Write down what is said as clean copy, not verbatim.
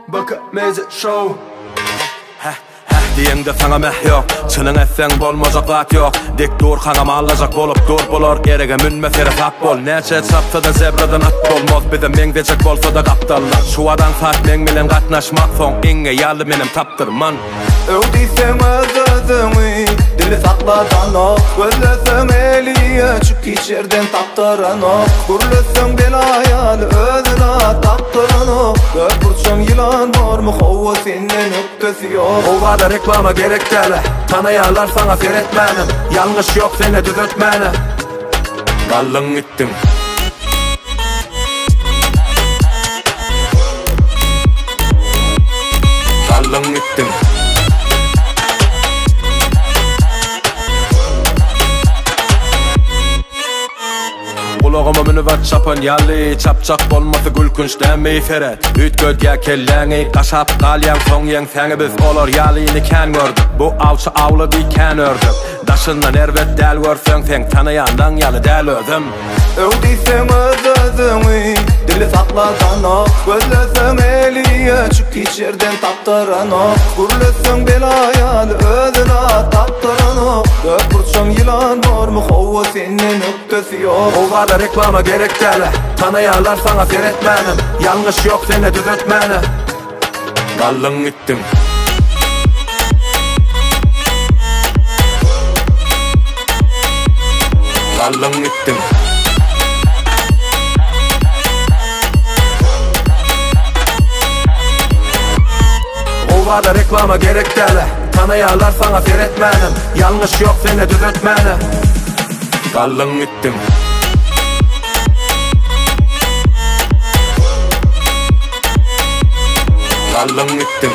Baka meze show diyende sana meh yok. Çının etsen bolmazak vat yok. Dik dur kanama alacak bolup dur bolor. Erege münme ferifat bol. Neçe çapta da zebradan at bolmaz. Bide mengdecek bolsa da kaptallar. Şu adan fat meng bilen katnaşmak son. İnge yalı menem taptırman. Öldiysen özözünü dili sakladan o. Gözlesem eliye çık içerden taptıran o. Gürlesem belayalı özüne taptıran o. Köpürçüm yılan var mı hova senin öptesi yok. O kadar reklama gerek dele. Tanıyarlar sana seyretmenim. Yanlış yok seni düzeltmenim. Kallın gittim. Kallın gittim. Kulağıma münüvat çapan yalli. Çapçak bolması gülkünç demi feret. Üt gödge kelleği kaşap kalyan son yen seni biz olur yalini ken gördük. Bu avçı avlı bir ken ördük. Daşından ervet del görsen sen tanıyandan yalı del ödüm. Öldiysen özözünü dili sakladan o. Gözlesem eliye çık içerden taptıran o. Gürlesem belayalı özüne taptıran o. Köpürçüm yılan var mı hova senin öptesi yok. O kadar reklama gerek dele. Tanıyarlar sana seyretmenim. Yanlış yok seni düzeltmenim. Kallın gittim. Kallın gittim. O kadar reklama gerek dele. Tanıyarlar sana seyretmenim. Yanlış yok seni düzeltmenim. Kallın gittim. Kallın gittim.